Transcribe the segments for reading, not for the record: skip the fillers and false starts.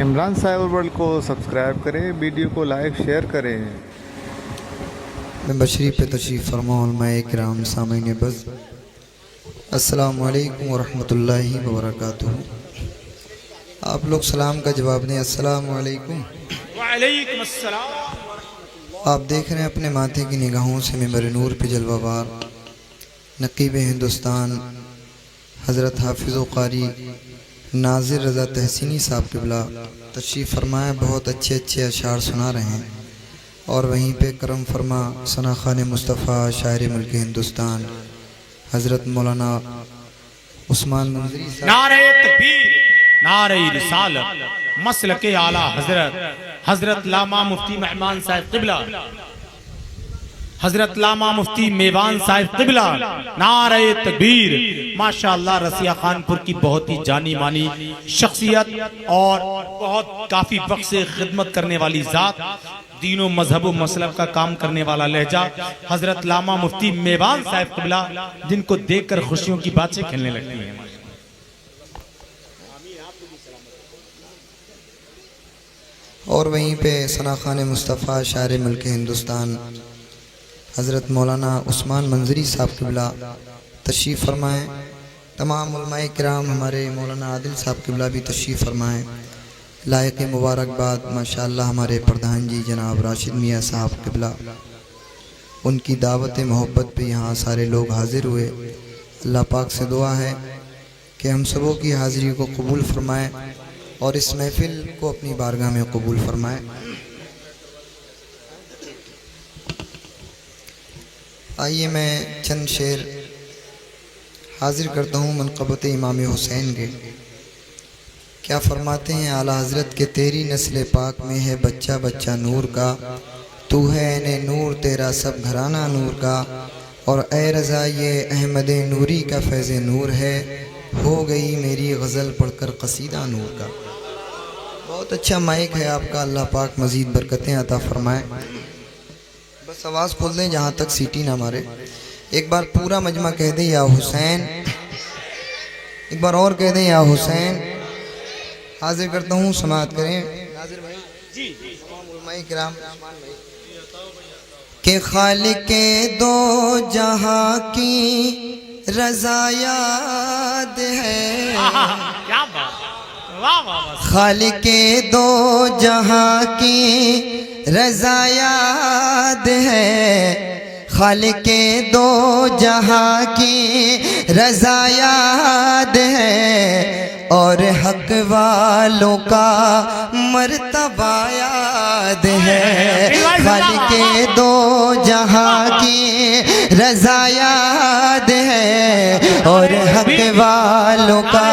عمران صاحب ورلڈ کو سبسکرائب کریں، ویڈیو کو لائک شیئر کریں۔ ممبر شریف پہ تشریف فرما علماء کرام سامعین بس، السلام علیکم ورحمۃ اللہ وبرکاتہ۔ آپ لوگ سلام کا جواب دیں، السلام علیکم۔ وعلیکم السلام۔ آپ دیکھ رہے ہیں اپنے ماتھے کی نگاہوں سے ممبر نور پہ جلوہ بار نقیب ہندوستان حضرت حافظ و قاری ناظر رضا تحسینی صاحب قبلہ تشریف فرمائے، بہت اچھے اچھے اشعار سنا رہے ہیں، اور وہیں پہ کرم فرما ثنا خان مصطفیٰ شاعر ملک ہندوستان حضرت مولانا عثمان منظری صاحب۔ نعرہ تکبیر، نعرہ رسالت، مسلک اعلیٰ حضرت علامہ مفتی مہمان صاحب قبلہ، حضرت علامہ مفتی میوان صاحب قبلہ، نعرہ تکبیر۔ ماشاءاللہ رسیہ خان پور کی بہت ہی جانی مانی شخصیت اور بہت کافی وقت سے خدمت کرنے والی ذات، دین و مذہب و مسلک کا کام کرنے والا لہجہ حضرت علامہ مفتی میوان صاحب قبلہ، جن کو دیکھ کر خوشیوں کی باتیں کھلنے لگتی ہیں۔ اور وہیں پہ ثنا خان مصطفیٰ شاعر ملک ہندوستان حضرت مولانا عثمان منظری صاحب قبلہ تشریف فرمائیں۔ تمام علماء کرام، ہمارے مولانا عادل صاحب قبلہ بھی تشریف فرمائیں۔ لائق مبارکباد ماشاءاللہ ہمارے پردھان جی جناب راشد میاں صاحب قبلہ، ان کی دعوت محبت پہ یہاں سارے لوگ حاضر ہوئے۔ اللہ پاک سے دعا ہے کہ ہم سبوں کی حاضری کو قبول فرمائے اور اس محفل کو اپنی بارگاہ میں قبول فرمائے۔ آئیے میں چند شعر حاضر کرتا ہوں منقبت امام حسین کے۔ کیا فرماتے ہیں اعلیٰ حضرت کہ تیری نسل پاک میں ہے بچہ بچہ نور کا، تو ہے عین نور تیرا سب گھرانہ نور کا، اور اے رضا یہ احمد نوری کا فیض نور ہے، ہو گئی میری غزل پڑھ کر قصیدہ نور کا۔ بہت اچھا مائک ہے آپ کا، اللہ پاک مزید برکتیں عطا فرمائے۔ بس آواز کھول دیں جہاں تک سیٹی نہ مارے۔ ایک بار پورا مجمع کہہ دیں یا حسین، ایک بار اور کہہ دیں یا حسین۔ حاضر کرتا ہوں، سماعت کریں ناظر بھائی، تمام علماء کرام کہ خالق دو جہاں کی رضا یاد ہے، خالق دو جہاں کی رضا یاد ہے، خالق دو جہاں کی رضا یاد ہے، اور حق والوں کا مرتبہ یاد ہے، خالق دو جہاں کی رضا یاد ہے، اور حق والوں کا۔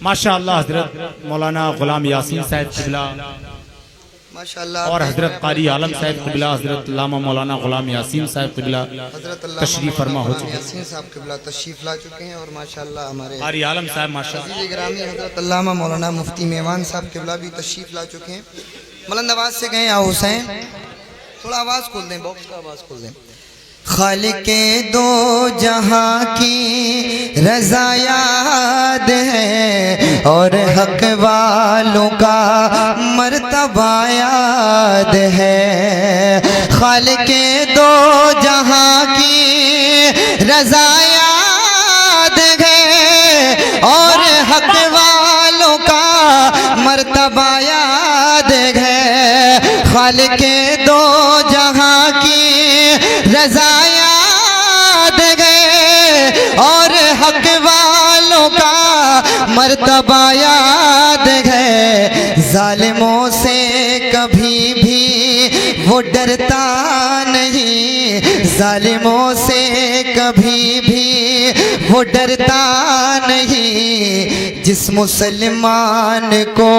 ماشاءاللہ حضرت مولانا غلام یاسین صاحب قبلہ اور حضرت قاری عالم صاحب قبلہ، حضرت علامہ مولانا غلام یاسین صاحب قبلہ تشریف فرما ہو چکے ہیں۔ یاسین صاحب قبلہ تشریف لا چکے ہیں، اور ماشاءاللہ ہمارے قاری عالم صاحب ماشاءاللہ عزیز گرامی حضرت علامہ مولانا مفتی میوان صاحب قبلہ بھی تشریف لا چکے ہیں۔ بلند آواز سے کہیں یا حسین، تھوڑا آواز کھول دیں، باکس کا آواز کھول دیں۔ خالق دو جہاں کی رضا یاد ہے، اور حق والوں کا مرتبہ یاد ہے، خالق دو جہاں کی رضا یاد ہے، اور حق والوں کا مرتبہ یاد ہے، خالق دو جہاں کی رضا یاد ہے، اور حق والوں کا مرتبہ یاد ہے، ظالموں سے کبھی بھی وہ ڈرتا نہیں، ظالموں سے کبھی بھی وہ ڈرتا نہیں، جس مسلمان کو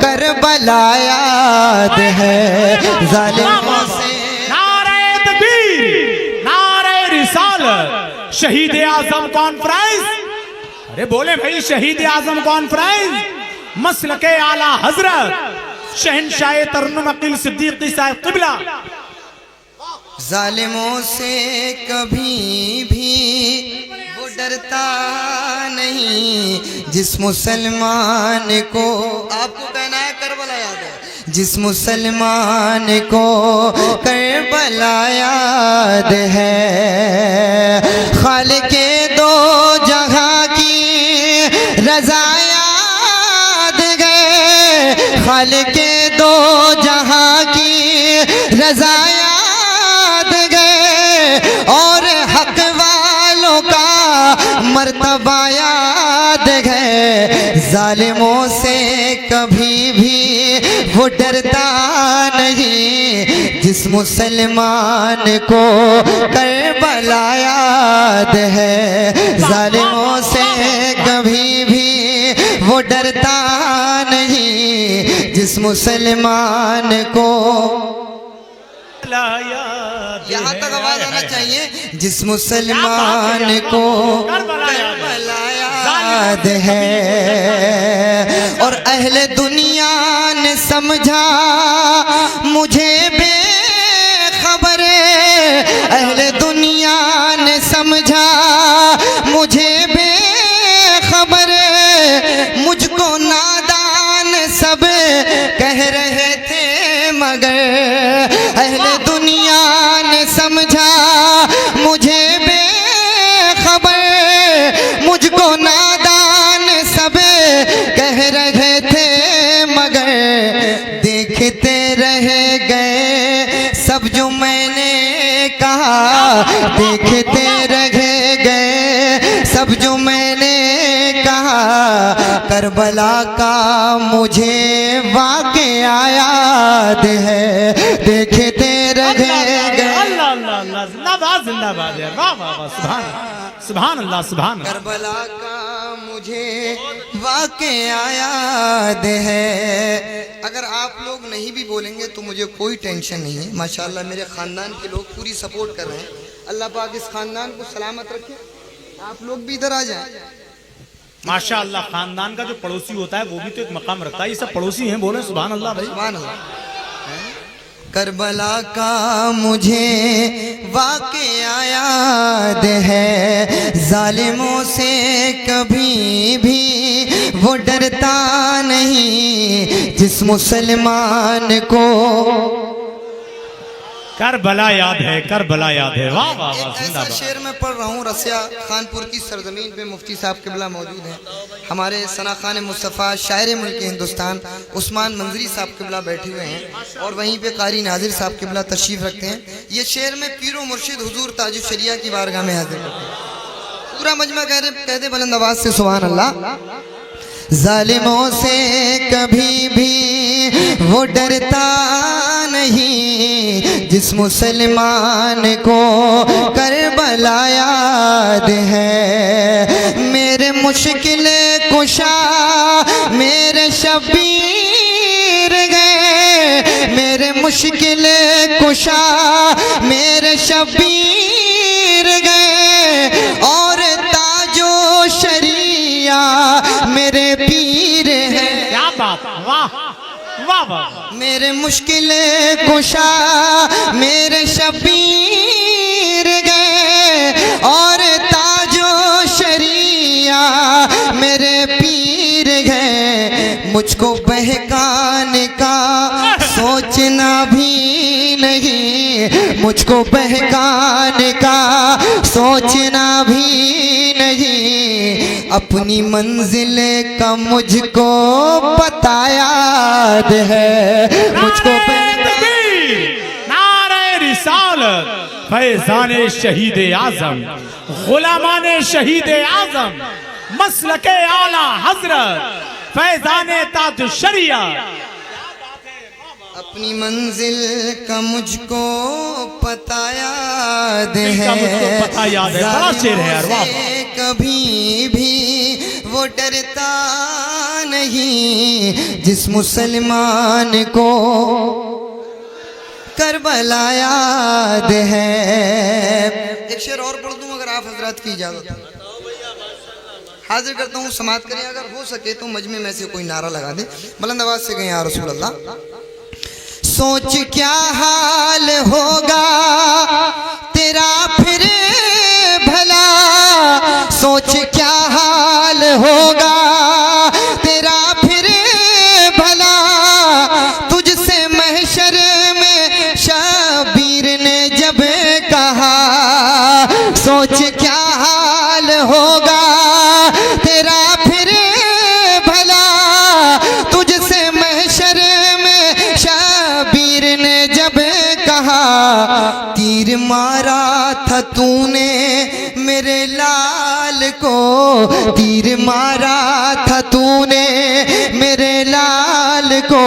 کربلا یاد ہے، ظالموں سے۔ شہید اعظم کانفرنس، ارے بولے بھائی، شہید اعظم کانفرنس مسلک اعلیٰ حضرت شہنشاہ ترنم عقیل صدیقی صاحب قبلہ۔ ظالموں سے کبھی بھی وہ ڈرتا نہیں جس مسلمان کو، آپ کو کہنا ہے کربلا یاد ہے، جس مسلمان کو کربلا یاد ہے، خالق دو جہاں کی رضا یاد گئے، خالق دو جہاں کی رضا یاد گئے، اور حق والوں کا مرتبہ یاد ہے، ظالموں سے کبھی بھی وہ ڈرتا نہیں جس مسلمان کو کربلا یاد ہے، ظالموں سے کبھی بھی وہ ڈرتا نہیں جس مسلمان کو، یہاں تک آواز آنا چاہیے، جس مسلمان کو کربلا یاد ہے، اور اہل دنیا نے سمجھا مجھے بے خبر، اہل دنیا نے سمجھا مجھے بے خبر، مجھ کو نادان سب کہہ رہے تھے مگر، اہل دنیا نے سمجھا مجھے بے خبر، مجھ کو نادان سب کہہ رہے تھے مگر، دیکھتے رہ گئے سب جو میں نے کہا، دیکھتے رہ گئے سب جو میں نے کہا، کربلا کا مجھے واقعہ یاد ہے، دیکھتے رہ گئے، اللہ اللہ اللہ، زندہ باد زندہ باد، واہ واہ واہ، سبحان سبحان اللہ سبحان اللہ، کربلا کا مجھے واقعہ یاد ہے۔ اگر آپ لوگ نہیں بھی بولیں گے تو مجھے کوئی ٹینشن نہیں ہے، ماشاءاللہ میرے خاندان کے لوگ پوری سپورٹ کر رہے ہیں، اللہ پاک اس خاندان کو سلامت رکھے، آپ لوگ بھی ادھر آ جائیں۔ ماشاءاللہ خاندان کا جو پڑوسی ہوتا ہے وہ بھی تو ایک مقام رکھتا ہے، یہ سب پڑوسی ہیں، بولیں سبحان اللہ بھائی، سبحان اللہ۔ کربلا کا مجھے واقعہ یاد ہے، ظالموں سے کبھی بھی وہ ڈرتا نہیں جس مسلمان کو کربلا یاد ہے، کربلا یاد ہے، واہ واہ واہ، ایک زندہ ایسا باد۔ شعر میں پڑھ رہا ہوں، رسیہ خانپور کی سرزمین پہ مفتی صاحب قبلہ موجود ہیں، ہمارے ثنا خان مصطفیٰ شاعر ملک ہندوستان عثمان منظری صاحب قبلہ بیٹھے ہوئے ہیں، اور وہیں پہ قاری ناظر صاحب قبلہ تشریف رکھتے ہیں۔ یہ شعر میں پیر و مرشد حضور تاج الشریعہ کی بارگاہ میں حاضر کرتے ہیں، پورا مجمع کہہ دے بلند آواز سے سبحان اللہ۔ ظالموں سے کبھی بھی وہ ڈرتا نہیں جس مسلمان کو کربلا یاد ہے، میرے مشکل کشا میرے شبیر گئے، میرے مشکل کشا میرے شبیر گئے، اور تاج و شریعہ میرے پیر ہیں، کیا بات، واہ واہ واہ، میرے مشکل کشا میرے شبیر گئے، اور تاج و شریعہ میرے پیر گئے، مجھ کو بہکانے کا سوچنا بھی نہیں، مجھ کو بہکانے کا سوچنا بھی نہیں، اپنی منزل کا مجھ کو پتہ یاد ہے، مجھ کو نعرہ رسالت، فیضان شہید اعظم، غلامان شہید اعظم، مسلک اعلیٰ حضرت، فیضان تاج الشریعہ، اپنی منزل کا مجھ کو پتہ یاد ہے، بڑا شعر ہے یار، واہ سے کبھی بھی وہ ڈرتا نہیں جس مسلمان کو کربلا یاد ہے۔ ایک شعر اور پڑھ دوں اگر آپ حضرات کی اجازت ہو، حاضر کرتا ہوں، سماعت کریں، اگر ہو سکے تو مجمع میں سے کوئی نعرہ لگا دے، بلند آواز سے کہیں یا رسول اللہ۔ سوچ کیا حال ہوگا تیرا پھر بھلا، سوچ تھا تو نے میرے لال کو، تیر مارا تھا تو نے میرے لال کو،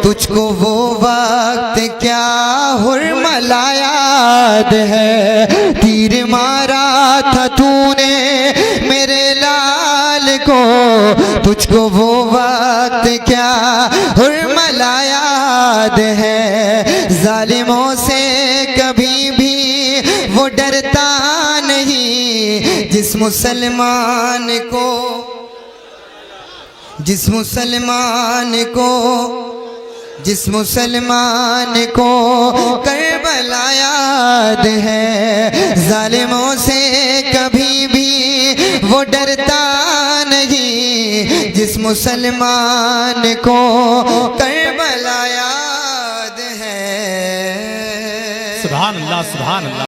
تجھ کو وہ وقت کیا حرملا یاد ہے، تیر مارا تھا تو نے میرے لال کو، تجھ کو وہ وقت کیا حرملا یاد ہے، ظالموں سے کبھی بھی وہ ڈرتا نہیں، جس مسلمان کو کربلا یاد ہے، ظالموں سے کبھی بھی وہ ڈرتا نہیں، جس مسلمان کو کربلا یاد ہے۔ سبحان اللہ، سبحان اللہ۔